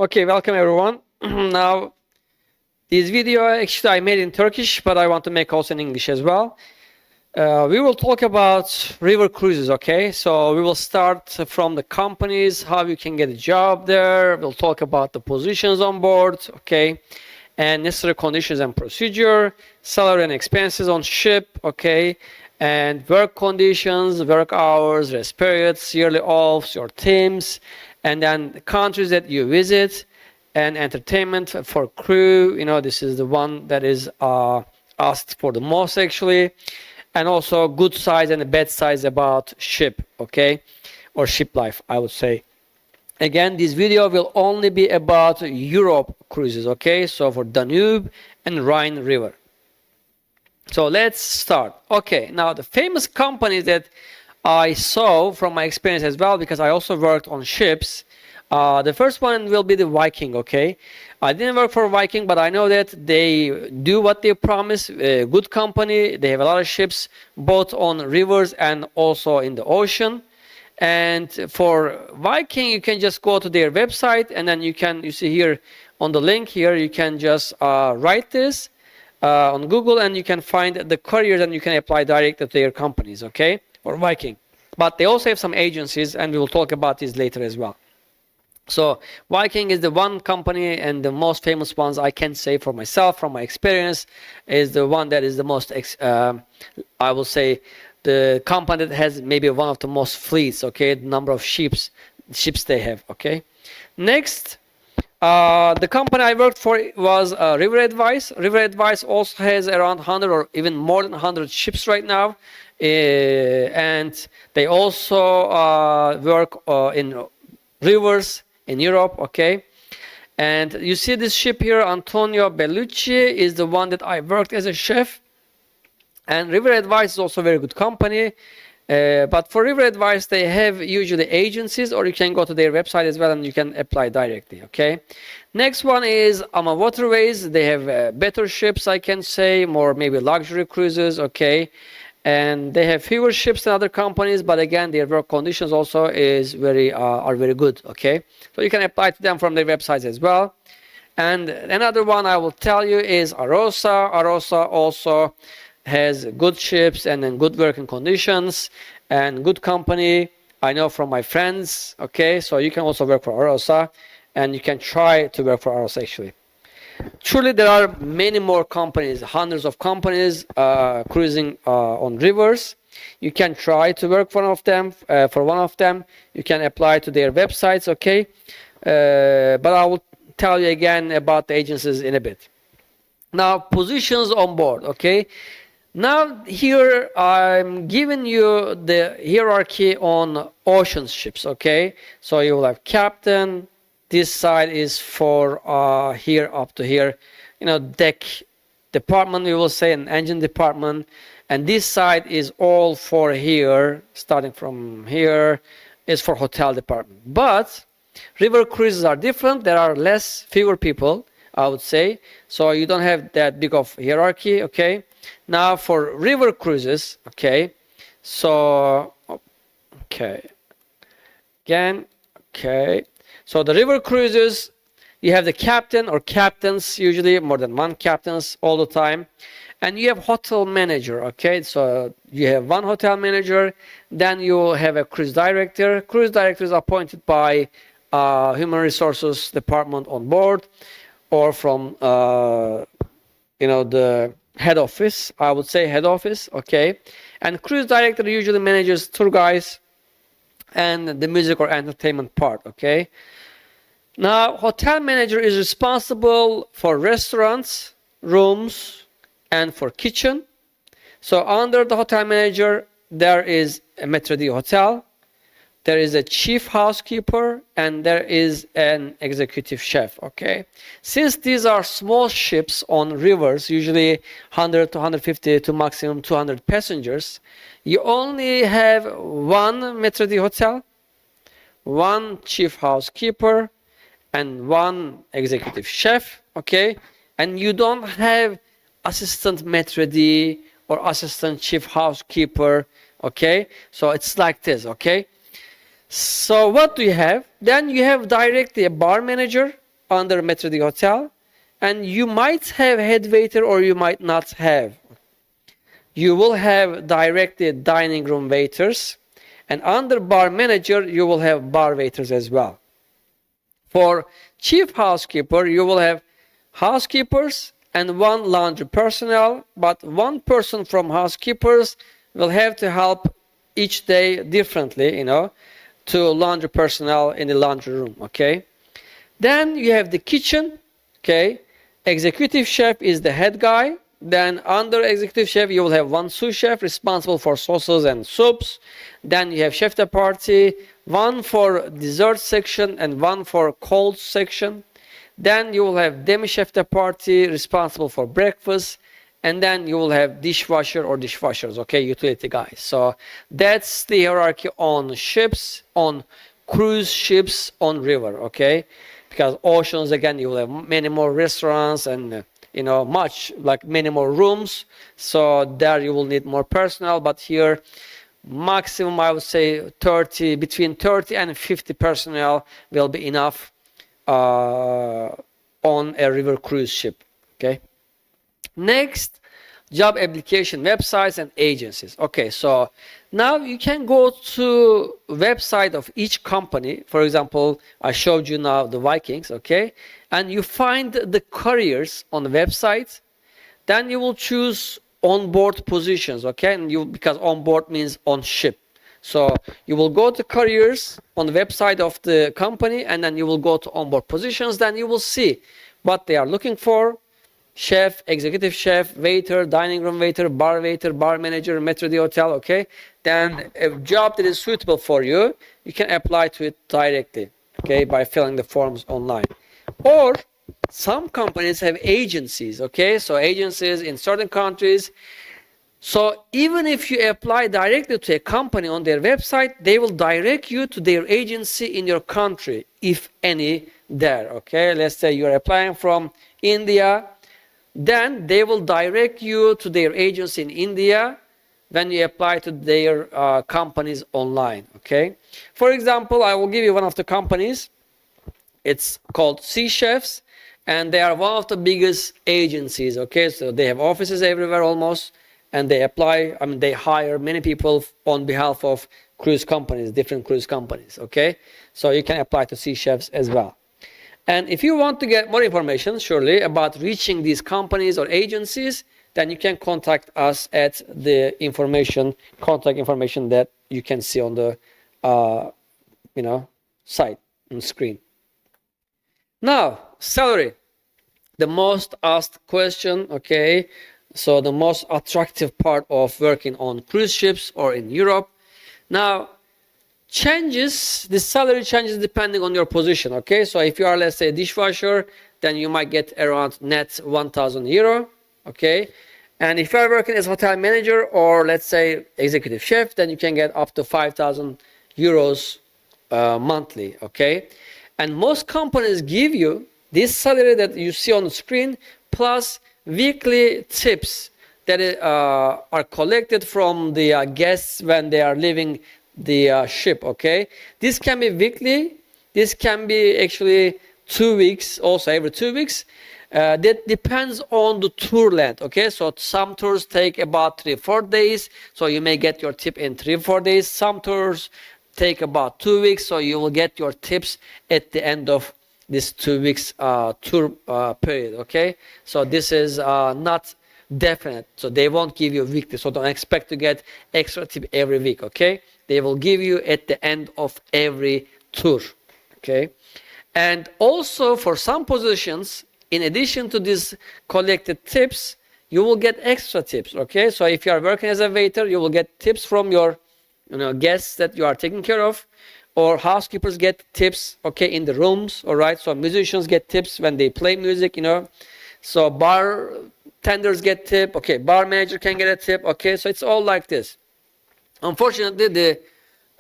Okay, welcome everyone. Now, this video actually I made in Turkish, but I want to make also in English as well. We will talk about river cruises, okay? So we will start from the companies, how you can get a job there. We'll talk about the positions on board, okay? And necessary conditions and procedure, salary and expenses on ship, okay? And work conditions, work hours, rest periods, yearly offs, your teams, and then the countries that you visit, and entertainment for crew. You know, this is the one that is asked for the most actually. And also good size and the bad size about ship, okay? Or ship life, I would say. Again, this video will only be about Europe cruises, okay? So for Danube and Rhine River. So let's start. Okay, now the famous companies that I saw from my experience as well, because I also worked on ships. The first one will be the Viking, okay? I didn't work for Viking, but I know that they do what they promise. A good company. They have a lot of ships, both on rivers and also in the ocean. And for Viking, you can just go to their website, and then you see here on the link here, you can just write this on Google, and you can find the couriers, and you can apply directly to their companies, okay? For Viking. But they also have some agencies, and we will talk about this later as well. So Viking is the one company, and the most famous ones I can say for myself, from my experience, is the one that is the most, I will say, the company that has maybe one of the most fleets, okay, the number of ships they have, okay. Next, the company I worked for was River Advice. River Advice also has around 100 or even more than 100 ships right now. And they also work in rivers in Europe, okay? And you see this ship here, Antonio Bellucci, is the one that I worked as a chef. And River Advice is also a very good company. But for River Advice, they have usually agencies, or you can go to their website as well and you can apply directly, okay? Next one is Ama Waterways. They have better ships, I can say, more maybe luxury cruises, okay? And they have fewer ships than other companies, but again, their work conditions also are very good, okay? So you can apply to them from their websites as well. And another one I will tell you is OROSA. OROSA also has good ships and then good working conditions and good company. I know from my friends, okay? So you can also work for OROSA, and you can try to work for OROSA actually. Truly, there are many more companies, hundreds of companies cruising on rivers. You can try to work for one of them. You can apply to their websites, okay? But I will tell you again about the agencies in a bit. Now, positions on board, okay? Now, here I'm giving you the hierarchy on ocean ships, okay? So you will have captain. This side is for here up to here, you know, deck department, we will say, an engine department. And this side is all for here, starting from here, is for hotel department. But river cruises are different. There are fewer people, I would say. So you don't have that big of hierarchy, okay? Now for river cruises, okay, so, okay, again, okay. So the river cruises, you have the captain or captains, usually more than one captains all the time. And you have hotel manager, okay? So you have one hotel manager, then you have a cruise director. Cruise director is appointed by human resources department on board, or from, you know, the head office, I would say head office, okay? And cruise director usually manages tour guides and the music or entertainment part, okay? Now, hotel manager is responsible for restaurants, rooms, and for kitchen. So under the hotel manager, there is a Maitre d' hotel, there is a chief housekeeper, and there is an executive chef, okay? Since these are small ships on rivers, usually 100 to 150 to maximum 200 passengers, you only have one Maitre d' hotel, one chief housekeeper, and one executive chef, okay? And you don't have assistant Maitre d' or assistant chief housekeeper, okay? So it's like this, okay? So what do you have? Then you have directly a bar manager, under Metro D Hotel, and you might have head waiter or you might not have. You will have directly dining room waiters, and under bar manager you will have bar waiters as well. For chief housekeeper, you will have housekeepers and one laundry personnel, but one person from housekeepers will have to help each day differently, to laundry personnel in the laundry room, okay? Then you have the kitchen, okay? Executive chef is the head guy. Then under executive chef, you will have one sous chef responsible for sauces and soups. Then you have chef de partie, one for dessert section and one for cold section. Then you will have demi-chef de partie responsible for breakfast. And then you will have dishwasher or dishwashers, okay, utility guys. So that's the hierarchy on ships, on cruise ships on river, okay? Because oceans, again, you will have many more restaurants and, many more rooms. So there you will need more personnel. But here, maximum, I would say, between 30 and 50 personnel will be enough on a river cruise ship, okay? Next, job application websites and agencies. Okay, so now you can go to website of each company. For example, I showed you now the Vikings, okay? And you find the careers on the website. Then you will choose onboard positions, okay? And because onboard means on ship. So you will go to careers on the website of the company, and then you will go to onboard positions. Then you will see what they are looking for. Chef, executive chef, waiter, dining room waiter, bar manager, Metro D Hotel, okay? Then a job that is suitable for you, you can apply to it directly, okay, by filling the forms online. Or some companies have agencies, okay? So agencies in certain countries. So even if you apply directly to a company on their website, they will direct you to their agency in your country, if any there, okay? Let's say you're applying from India, then they will direct you to their agency in India when you apply to their companies online, okay? For example, I will give you one of the companies. It's called Sea Chefs, and they are one of the biggest agencies, okay? So they have offices everywhere almost, and they they hire many people on behalf of cruise companies, different cruise companies, okay? So you can apply to Sea Chefs as well. And if you want to get more information, surely, about reaching these companies or agencies, then you can contact us at the contact information that you can see on the, site on screen. Now, salary, the most asked question, okay? So the most attractive part of working on cruise ships or in Europe. Now, the salary changes depending on your position, okay? So if you are, let's say, a dishwasher, then you might get around net 1,000 euro, okay? And if you are working as hotel manager or, let's say, executive chef, then you can get up to 5,000 euros monthly, okay? And most companies give you this salary that you see on the screen plus weekly tips that are collected from the guests when they are leaving the ship, okay? This can be weekly. This can be actually 2 weeks, also every 2 weeks. That depends on the tour length, okay? So some tours take about 3-4 days, so you may get your tip in 3-4 days. Some tours take about 2 weeks, so you will get your tips at the end of this 2 weeks tour period, okay? So this is not definite, so they won't give you weekly, so don't expect to get extra tip every week, okay? They will give you at the end of every tour, okay? And also for some positions, in addition to these collected tips, you will get extra tips, okay? So if you are working as a waiter, you will get tips from your guests that you are taking care of, or housekeepers get tips, okay, in the rooms, all right? So musicians get tips when they play music, So bartenders get tip, okay, bar manager can get a tip, okay? So it's all like this. Unfortunately,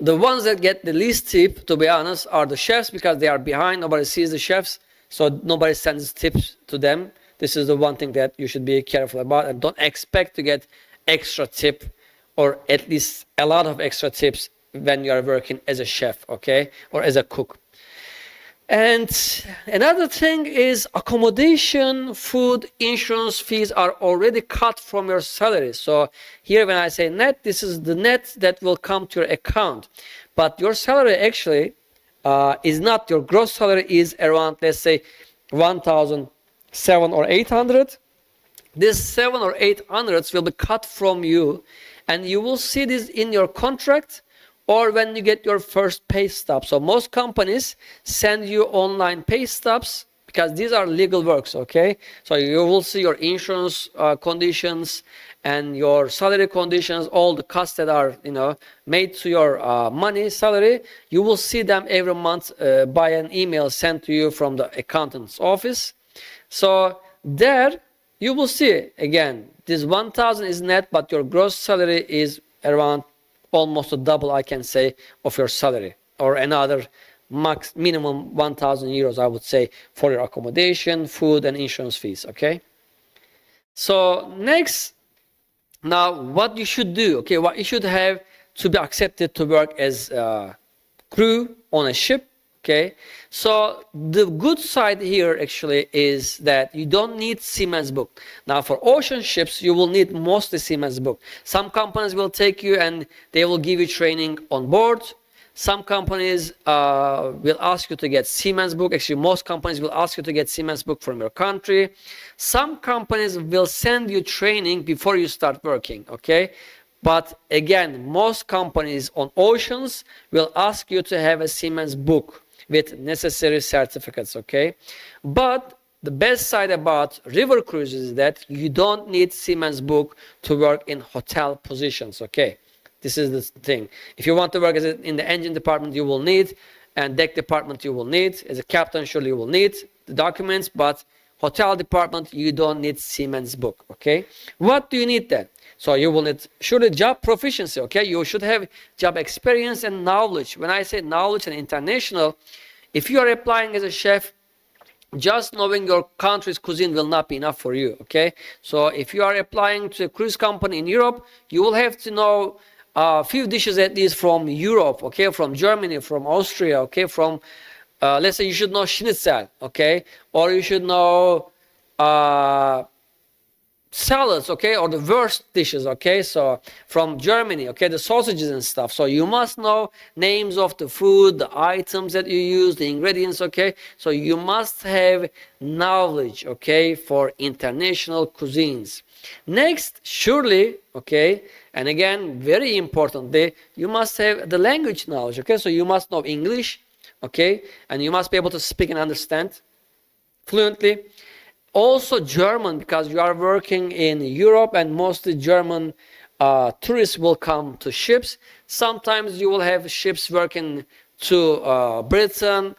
the ones that get the least tip, to be honest, are the chefs, because they are behind. Nobody sees the chefs, so nobody sends tips to them. This is the one thing that you should be careful about, and don't expect to get extra tip, or at least a lot of extra tips when you are working as a chef, okay, or as a cook. And another thing is accommodation, food, insurance fees are already cut from your salary. So here when I say net, this is the net that will come to your account. But your salary actually is not, your gross salary is around, let's say, 1,700 or 800. This 700 or 800 will be cut from you, and you will see this in your contract or when you get your first pay stub. So most companies send you online pay stubs because these are legal works, okay? So you will see your insurance conditions and your salary conditions, all the costs that are, made to your money, salary. You will see them every month by an email sent to you from the accountant's office. So there you will see, again, this 1,000 is net, but your gross salary is around almost a double, I can say, of your salary, or another minimum 1,000 euros, I would say, for your accommodation, food, and insurance fees, okay? So next, now what you should do, okay, what you should have to be accepted to work as crew on a ship, okay? So the good side here actually is that you don't need seaman's book. Now for ocean ships, you will need mostly seaman's book. Some companies will take you and they will give you training on board. Some companies will ask you to get seaman's book. Actually, most companies will ask you to get seaman's book from your country. Some companies will send you training before you start working, okay? But again, most companies on oceans will ask you to have a seaman's book with necessary certificates, okay? But the best side about river cruises is that you don't need seaman's book to work in hotel positions, okay? This is the thing. If you want to work in the engine department, you will need, and deck department you will need. As a captain, surely you will need the documents, but hotel department, you don't need seaman's book, okay? What do you need then? So you will need, surely, job proficiency, okay? You should have job experience and knowledge. When I say knowledge and international, if you are applying as a chef, just knowing your country's cuisine will not be enough for you, okay? So if you are applying to a cruise company in Europe, you will have to know a few dishes at least from Europe, okay? From Germany, from Austria, okay? From, let's say you should know schnitzel, okay? Or you should know salads, okay, or the worst dishes, okay, so from Germany, okay, the sausages and stuff. So you must know names of the food, the items that you use, the ingredients, okay. So you must have knowledge, okay, for international cuisines. Next, surely, okay, and again, very importantly, you must have the language knowledge, okay. So you must know English, okay, and you must be able to speak and understand fluently. Also German, because you are working in Europe and mostly German tourists will come to ships. Sometimes you will have ships working to Britain,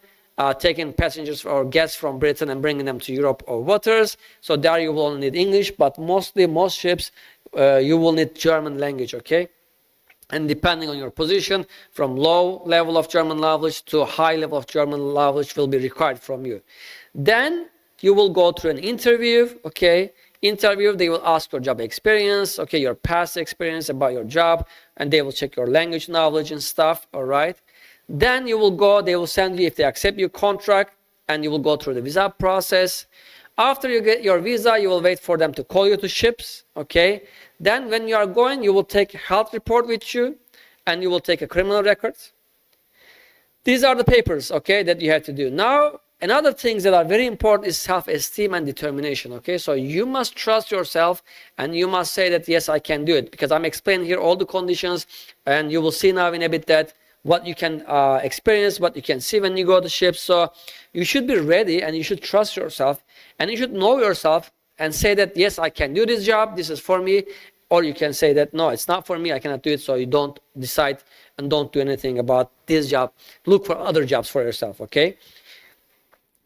taking passengers or guests from Britain and bringing them to Europe or waters. So there you will need English, but mostly most ships you will need German language, okay? And depending on your position, from low level of German language to high level of German language will be required from you. Then you will go through an interview, okay? Interview, they will ask your job experience, okay, your past experience about your job, and they will check your language knowledge and stuff, all right? Then you will go, they will send you, if they accept your contract, and you will go through the visa process. After you get your visa, you will wait for them to call you to ships, okay? Then when you are going, you will take a health report with you, and you will take a criminal record. These are the papers, okay, that you have to do. Now, another things that are very important is self-esteem and determination, okay? So you must trust yourself and you must say that, yes, I can do it, because I'm explaining here all the conditions, and you will see now in a bit that what you can experience, what you can see when you go to ship. So you should be ready and you should trust yourself and you should know yourself and say that, yes, I can do this job, this is for me. Or you can say that, no, it's not for me, I cannot do it. So you don't decide and don't do anything about this job. Look for other jobs for yourself, okay?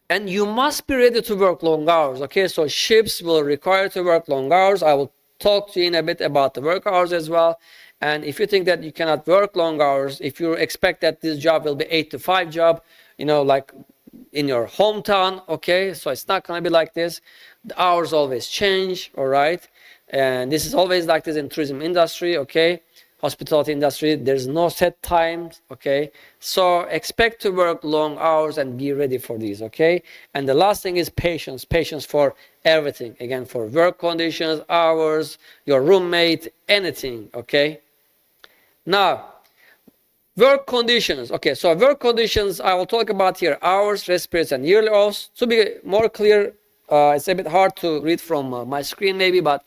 And you must be ready to work long hours, okay? So ships will require to work long hours. I will talk to you in a bit about the work hours as well. And if you think that you cannot work long hours, if you expect that this job will be 8 to 5 job, you know, like in your hometown, okay? So it's not going to be like this. The hours always change, all right? And this is always like this in tourism industry, okay? hospitality industry, there's no set times, okay? So expect to work long hours and be ready for these, okay? And the last thing is patience. Patience for everything. Again, for work conditions, hours, your roommate, anything, okay? Now, work conditions. Okay, so work conditions, I will talk about here, hours, rest periods, and yearly offs. To be more clear, it's a bit hard to read from my screen maybe, but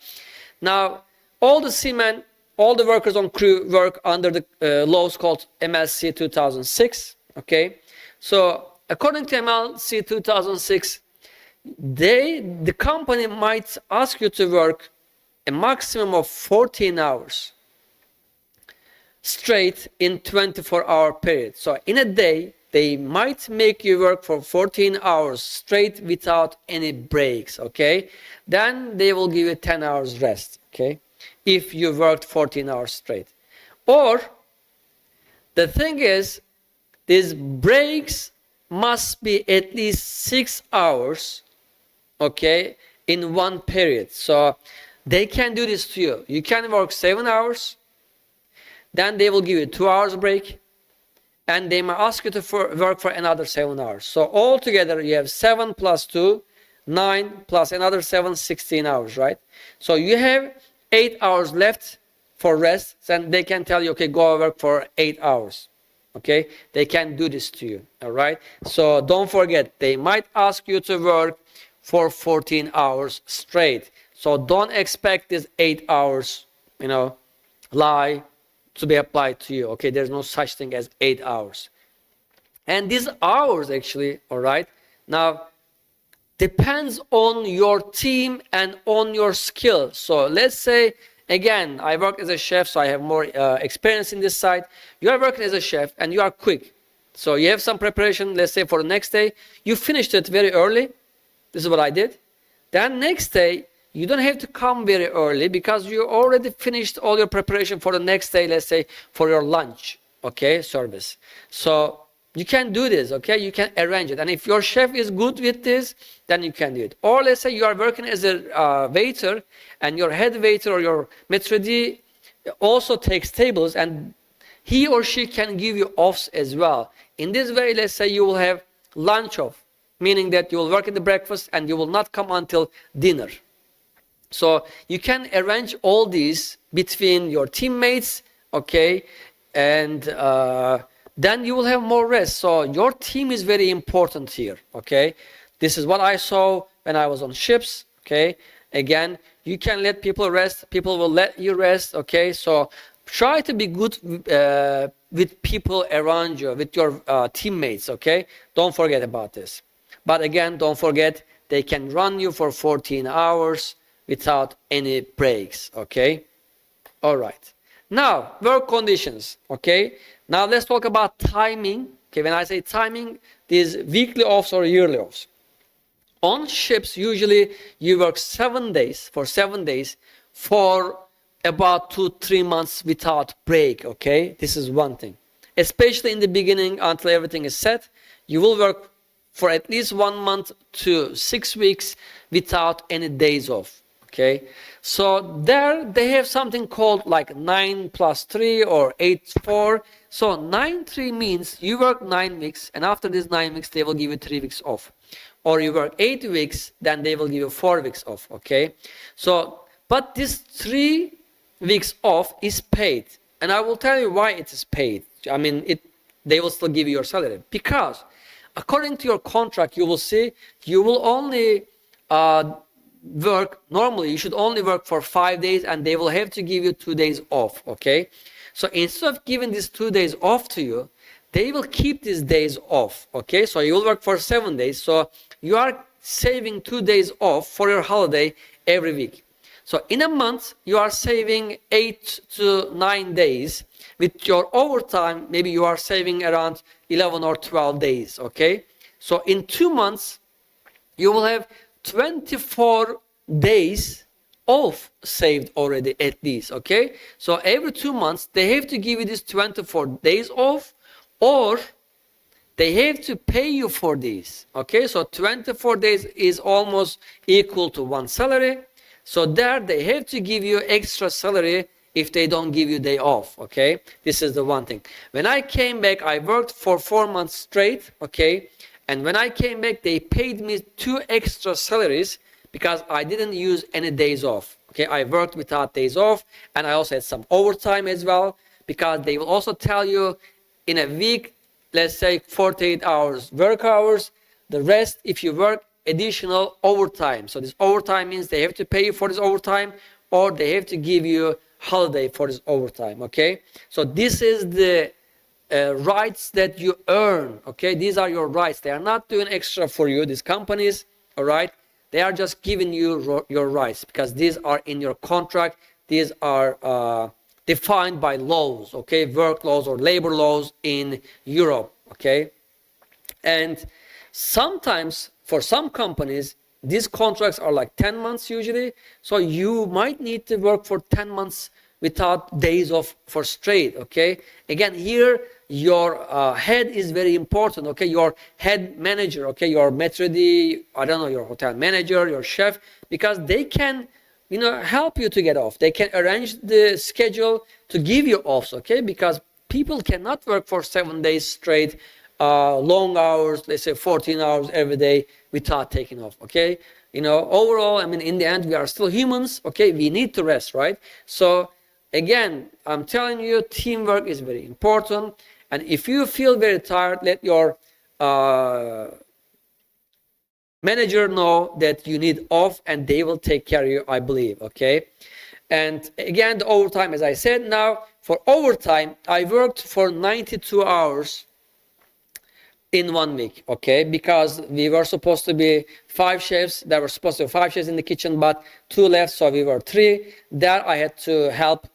now all the seamen, all the workers on crew work under the laws called MLC 2006, okay? So according to MLC 2006, the company might ask you to work a maximum of 14 hours straight in 24-hour period. So in a day, they might make you work for 14 hours straight without any breaks, okay? Then they will give you 10 hours rest, okay? If you worked 14 hours straight. Or, the thing is, these breaks must be at least 6 hours, okay, in one period. So, they can do this to you. You can work 7 hours, then they will give you 2 hours break, and they might ask you to work for another 7 hours. So, altogether, you have 7 plus 2, 9 plus another 7, 16 hours, right? So, you have 8 hours left for rest, then they can tell you, okay, go work for 8 hours, okay? They can do this to you, all right? So don't forget, they might ask you to work for 14 hours straight. So don't expect this 8 hours, lie to be applied to you, okay? There's no such thing as 8 hours. And these hours actually, all right, now, depends on your team and on your skill. So let's say, again, I work as a chef, so I have more experience in this side. You are working as a chef and you are quick. So you have some preparation, let's say for the next day. You finished it very early. This is what I did. Then next day, you don't have to come very early because you already finished all your preparation for the next day, let's say for your lunch, okay, service. So you can do this, okay? You can arrange it. And if your chef is good with this, then you can do it. Or let's say you are working as a waiter and your head waiter or your maitre d' also takes tables and he or she can give you offs as well. In this way, let's say you will have lunch off, meaning that you will work at the breakfast and you will not come until dinner. So you can arrange all these between your teammates, okay? And then you will have more rest. So your team is very important here, okay? This is what I saw when I was on ships, okay? Again, you can let people rest. People will let you rest, okay? So try to be good with people around you, with your teammates, okay? Don't forget about this. But again, don't forget, they can run you for 14 hours without any breaks, okay? All right. Now, work conditions, okay? Now let's talk about timing. Okay, when I say timing, these weekly offs or yearly offs. On ships, usually you work 7 days, for 7 days, for about 2-3 months without break, okay? This is one thing. Especially in the beginning, until everything is set, you will work for at least 1 month to 6 weeks without any days off, okay? So there they have something called like 9 plus 3 or 8-4. So 9-3 means you work 9 weeks and after these 9 weeks they will give you 3 weeks off. Or you work 8 weeks, then they will give you 4 weeks off, okay? So, but this 3 weeks off is paid. And I will tell you why it is paid. I mean, they will still give you your salary. Because according to your contract, you will see you will only work, normally you should only work for 5 days and they will have to give you 2 days off, okay? So instead of giving these 2 days off to you, they will keep these days off, okay? So you will work for 7 days, so you are saving 2 days off for your holiday every week. So in a month, you are saving 8 to 9 days. With your overtime, maybe you are saving around 11 or 12 days, okay? So in 2 months, you will have 24 days off saved already at least, okay? So every 2 months, they have to give you this 24 days off, or they have to pay you for these, okay? So 24 days is almost equal to 1 salary. So there they have to give you extra salary if they don't give you day off, okay? This is the one thing. When I came back, I worked for 4 months straight, okay? And when I came back, they paid me 2 extra salaries because I didn't use any days off, okay? I worked without days off, and I also had some overtime as well, because they will also tell you in a week, let's say 48 hours work hours, the rest, if you work, additional overtime. So this overtime means they have to pay you for this overtime, or they have to give you holiday for this overtime, okay? So this is the rights that you earn, okay? These are your rights. They are not doing extra for you, these companies, all right? They are just giving you your rights, because these are in your contract. These are defined by laws, okay? Work laws or labor laws in Europe, okay? And sometimes for some companies, these contracts are like 10 months usually. So you might need to work for 10 months without days off for straight, okay? Again, here, your head is very important, okay? Your head manager, okay? Your maitre d', I don't know, your hotel manager, your chef, because they can, you know, help you to get off. They can arrange the schedule to give you offs, okay? Because people cannot work for 7 days straight, long hours, let's say 14 hours every day without taking off, okay? You know, overall, I mean, in the end, we are still humans, okay? We need to rest, right? So, again, I'm telling you, teamwork is very important. And if you feel very tired, let your manager know that you need off, and they will take care of you, I believe, okay? And again, the overtime, as I said, now, for overtime, I worked for 92 hours in 1 week, okay? Because we were supposed to be 5 chefs. There were supposed to be 5 chefs in the kitchen, but 2 left, so we were 3. There I had to help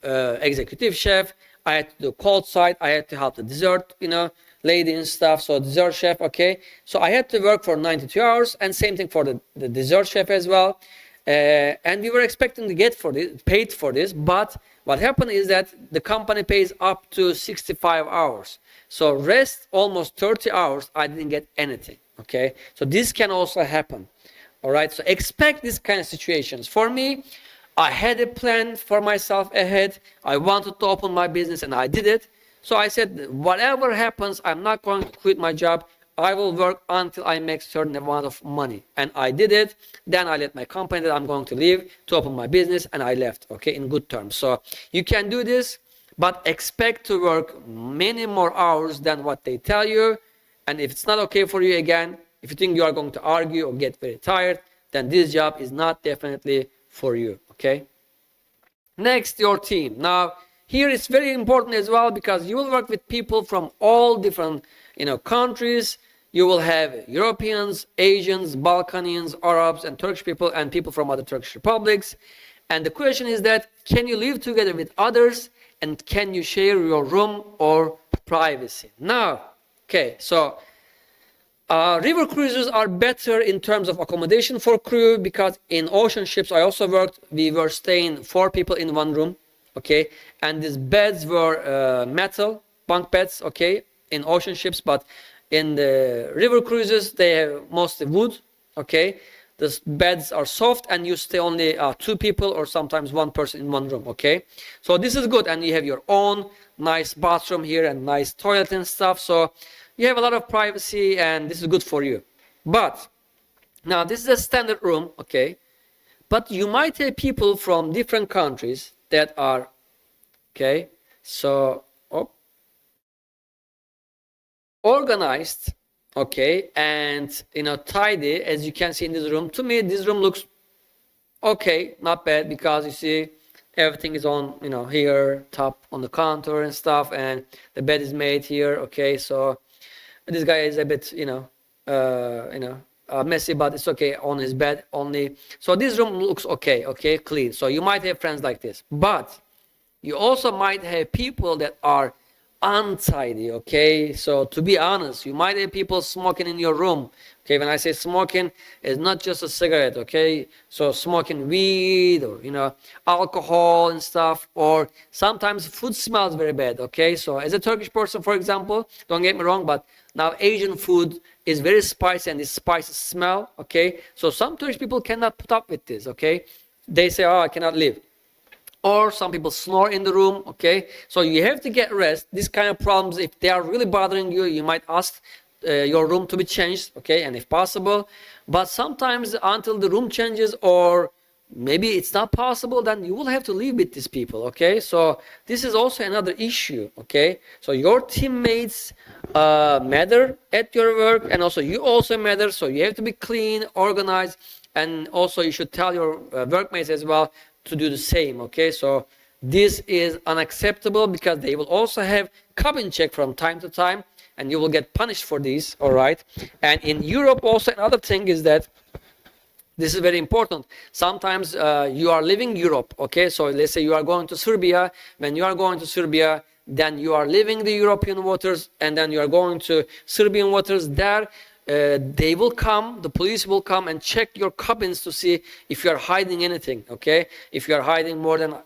executive chef. I had to do cold side. I had to help the dessert, you know, lady and stuff. So dessert chef, okay? So I had to work for 92 hours, and same thing for the dessert chef as well. And we were expecting to get paid for this, but what happened is that the company pays up to 65 hours. So rest almost 30 hours, I didn't get anything, okay? So this can also happen, all right? So expect this kind of situations. For me, I had a plan for myself ahead. I wanted to open my business, and I did it. So I said, whatever happens, I'm not going to quit my job. I will work until I make certain amount of money. And I did it. Then I let my company that I'm going to leave to open my business, and I left, okay, in good terms. So you can do this, but expect to work many more hours than what they tell you. And if it's not okay for you, again, if you think you are going to argue or get very tired, then this job is not definitely for you, okay? Next, your team. Now, here it's very important as well, because you will work with people from all different, you know, countries. You will have Europeans, Asians, Balkanians, Arabs, and Turkish people, and people from other Turkish republics. And the question is that, can you live together with others, and can you share your room or privacy? Now, okay, so river cruises are better in terms of accommodation for crew, because in ocean ships I also worked, we were staying 4 people in 1 room, okay? And these beds were metal, bunk beds, okay, in ocean ships, but in the river cruises, they have mostly wood, okay? The beds are soft, and you stay only 2 people or sometimes 1 person in 1 room, okay? So this is good, and you have your own nice bathroom here and nice toilet and stuff. So you have a lot of privacy, and this is good for you. But now this is a standard room, okay? But you might have people from different countries that are, okay? So organized, okay, and, you know, tidy, as you can see in this room. To me, this room looks okay, not bad, because you see everything is on, you know, here, top on the counter and stuff, and the bed is made here, okay? So this guy is a bit, messy, but it's okay on his bed only. So this room looks okay, clean. So you might have friends like this, but you also might have people that are untidy, okay? So to be honest, you might have people smoking in your room, okay? When I say smoking, it's not just a cigarette, okay? So smoking weed, or, you know, alcohol and stuff, or sometimes food smells very bad, okay? So as a Turkish person, for example, don't get me wrong, but now Asian food is very spicy, and this spicy smell, okay? So some Turkish people cannot put up with this, okay? They say, oh, I cannot live. or some people snore in the room, okay? So you have to get rest. These kind of problems, if they are really bothering you, you might ask your room to be changed, okay? And if possible, but sometimes until the room changes, or maybe it's not possible, then you will have to live with these people, okay? So this is also another issue, okay? So your teammates matter at your work, and also you also matter, so you have to be clean, organized, and also you should tell your workmates as well to do the same, okay? So this is unacceptable, because they will also have cabin check from time to time, and you will get punished for this, all right? And in Europe also, another thing is that this is very important. Sometimes you are leaving Europe, okay? So let's say you are going to Serbia. When you are going to Serbia, then you are leaving the European waters, and then you are going to Serbian waters. There, they will come, the police will come and check your cabins to see if you are hiding anything, okay? If you are hiding more than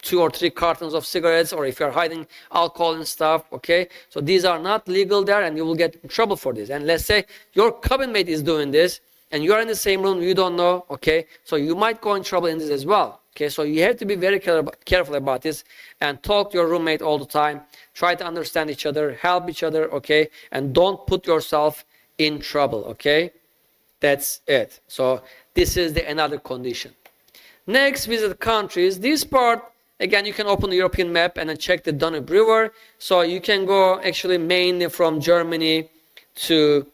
2 or 3 cartons of cigarettes, or if you are hiding alcohol and stuff, okay? So these are not legal there, and you will get in trouble for this. And let's say your cabin mate is doing this, and you are in the same room, you don't know, okay? So you might go in trouble in this as well, okay? So you have to be very careful about this, and talk to your roommate all the time. Try to understand each other, help each other, okay? And don't put yourself in trouble, okay? That's it. So this is another condition. Next, visit countries. This part, again, you can open the European map and then check the Danube River. So you can go actually mainly from Germany to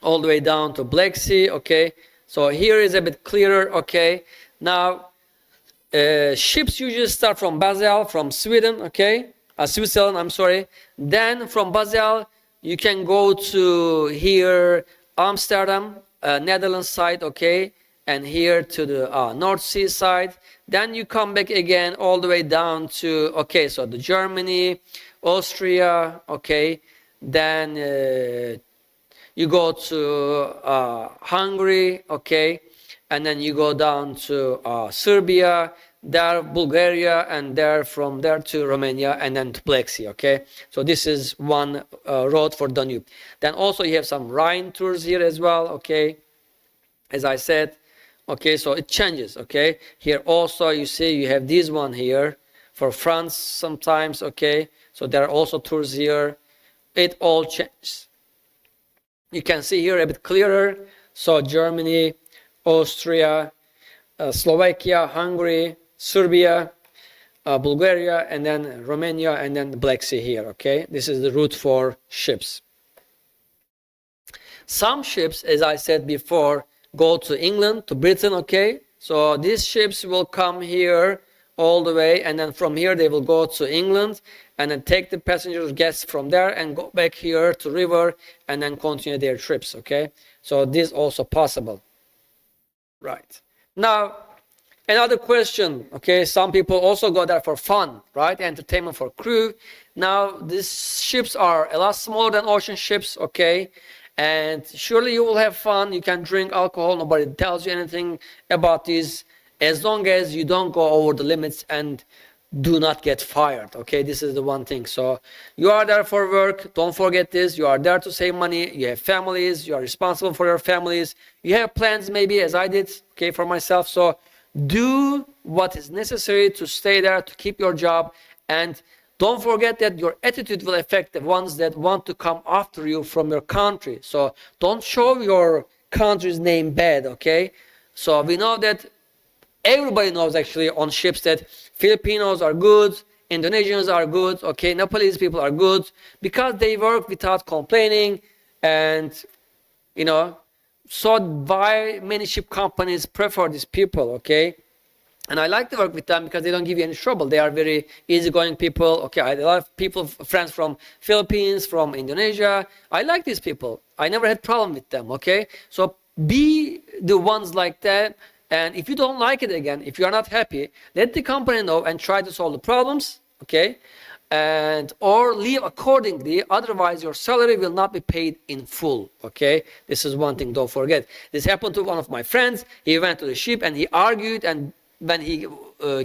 all the way down to Black Sea, okay? So here is a bit clearer, okay? Now, ships usually start from Basel, from Sweden, okay? Switzerland, I'm sorry. Then from Basel, you can go to here, Amsterdam, Netherlands side, okay? And here to the North Sea side. Then you come back again all the way down to, okay, so the Germany, Austria, okay? Then you go to Hungary, okay? And then you go down to Serbia, there Bulgaria, and there from there to Romania, and then to Black Sea, okay? So this is one road for Danube. Then also you have some Rhine tours here as well, okay? As I said, okay, so it changes, okay? Here also you see you have this one here for France sometimes, okay? So there are also tours here. It all changes. You can see here a bit clearer. So Germany, Austria, Slovakia, Hungary, Serbia, Bulgaria, and then Romania, and then the Black Sea here, okay? This is the route for ships. Some ships, as I said before, go to England, to Britain, okay? So these ships will come here all the way, and then from here they will go to England, and then take the passengers, guests from there, and go back here to river, and then continue their trips, okay? So this is also possible. Right. Now, another question, okay? Some people also go there for fun, right? Entertainment for crew. Now, these ships are a lot smaller than ocean ships, okay? And surely you will have fun. You can drink alcohol. Nobody tells you anything about this, as long as you don't go over the limits and do not get fired, okay? This is the one thing. So you are there for work. Don't forget this. You are there to save money. You have families. You are responsible for your families. You have plans maybe, as I did, okay, for myself. So do what is necessary to stay there, to keep your job. And don't forget that your attitude will affect the ones that want to come after you from your country. So don't show your country's name bad, okay? So we know that everybody knows actually on ships that Filipinos are good, Indonesians are good, okay, Nepalese people are good, because they work without complaining. And, you know, so why many ship companies prefer these people, okay? And I like to work with them because they don't give you any trouble. They are very easygoing people. Okay, I have a lot of people, friends from Philippines, from Indonesia. I like these people. I never had problem with them, okay? So be the ones like that. And if you don't like it again, if you are not happy, let the company know and try to solve the problems, okay? And or leave accordingly. Otherwise, your salary will not be paid in full, okay? This is one thing, don't forget. This happened to one of my friends. He went to the ship and he argued, and when he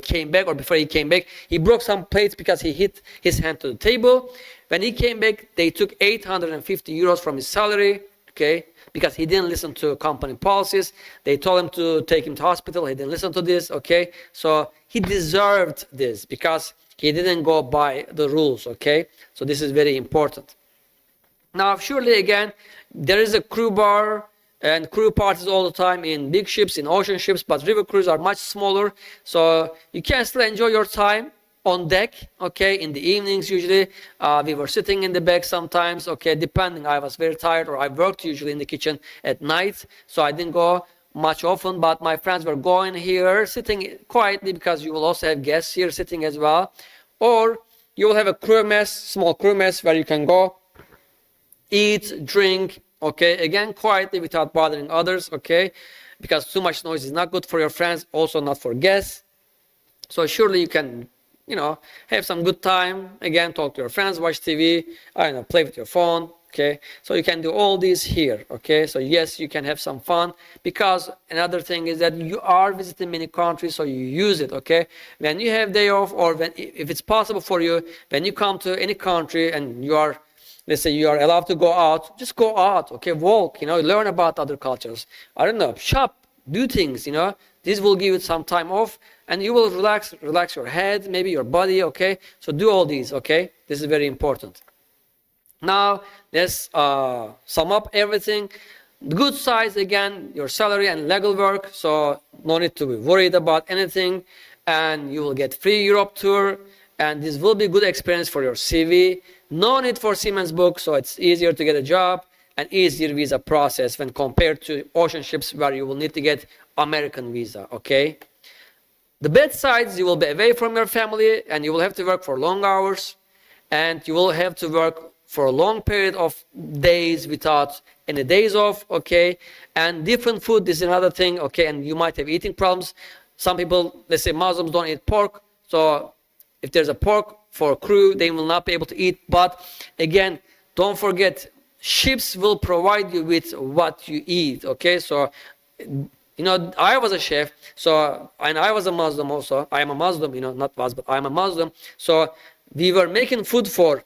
came back, or before he came back, he broke some plates because he hit his hand to the table. When he came back, they took 850 euros from his salary, okay? because he didn't listen to company policies. They told him to take him to hospital. He didn't listen to this, okay? So he deserved this because he didn't go by the rules, okay? So this is very important. Now, surely again, there is a crew bar and crew parties all the time in big ships, in ocean ships, but river cruises are much smaller. So you can still enjoy your time on deck, okay, in the evenings usually. We were sitting in the back sometimes, okay, depending. I was very tired, or I worked usually in the kitchen at night, so I didn't go much often, but my friends were going here, sitting quietly, because you will also have guests here sitting as well. Or you will have a crew mess, small crew mess, where you can go, eat, drink, okay, again, quietly without bothering others, okay, because too much noise is not good for your friends, also not for guests. So surely you can, you know, have some good time, again, talk to your friends, watch TV, I don't know, play with your phone, okay? So you can do all these here, okay? So yes, you can have some fun, because another thing is that you are visiting many countries, so you use it, okay? When you have day off, or when, if it's possible for you, when you come to any country and you are, let's say you are allowed to go out, just go out, okay? Walk, you know, learn about other cultures. I don't know, shop, do things, you know? This will give you some time off, and you will relax your head, maybe your body, okay? So do all these, okay? This is very important. Now, let's sum up everything. The good sides, again, your salary and legal work, so no need to be worried about anything, and you will get free Europe tour, and this will be good experience for your CV. No need for Siemens book, so it's easier to get a job, and easier visa process when compared to ocean ships where you will need to get American visa, okay? The bad sides, you will be away from your family, and you will have to work for long hours, and you will have to work for a long period of days without any days off, okay? And different food is another thing, okay? And you might have eating problems. Some people, let's say Muslims, don't eat pork, so if there's a pork for crew, they will not be able to eat. But again, don't forget, ships will provide you with what you eat, okay? So, you know, I was a chef, so, and I was a Muslim also. I am a Muslim, you know, not was, but I'm a Muslim. So we were making food for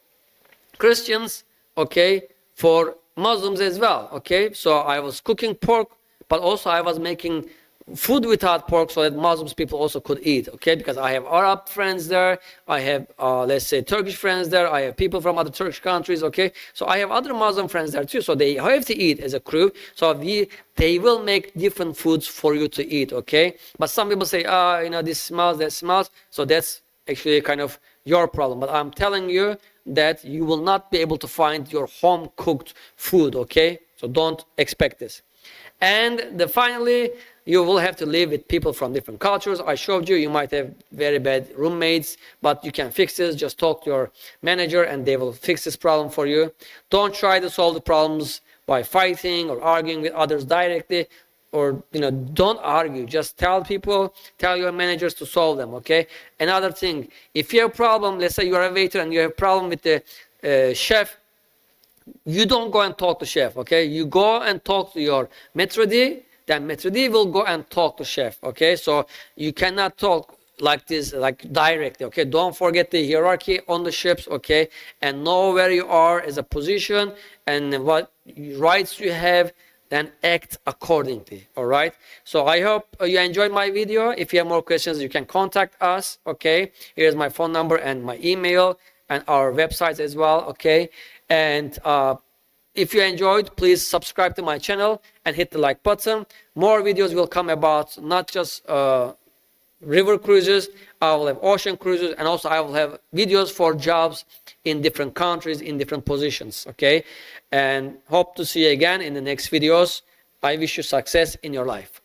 Christians, okay, for Muslims as well, okay? So I was cooking pork, but also I was making food without pork so that Muslims people also could eat, okay? Because I have Arab friends there, I have, let's say, Turkish friends there, I have people from other Turkish countries, okay? So I have other Muslim friends there too, so they have to eat as a crew. So they will make different foods for you to eat, okay? But some people say, you know, this smells, that smells, so that's actually kind of your problem. But I'm telling you that you will not be able to find your home-cooked food, okay? So don't expect this. And finally, you will have to live with people from different cultures. I showed you, you might have very bad roommates, but you can fix this. Just talk to your manager and they will fix this problem for you. Don't try to solve the problems by fighting or arguing with others directly, or, you know, don't argue. Just tell people, tell your managers to solve them, okay? Another thing, if you have a problem, let's say you are a waiter and you have a problem with the chef, you don't go and talk to chef, okay? You go and talk to your maître d', then maître d' will go and talk to chef, okay? So you cannot talk like this, like directly, okay? Don't forget the hierarchy on the ships, okay? And know where you are as a position and what rights you have, then act accordingly, all right? So I hope you enjoyed my video. If you have more questions, you can contact us, okay? Here's my phone number and my email and our websites as well, okay? And if you enjoyed, please subscribe to my channel and hit the like button. More videos will come about not just river cruises, I will have ocean cruises, and also I will have videos for jobs in different countries, in different positions, okay? And hope to see you again in the next videos. I wish you success in your life.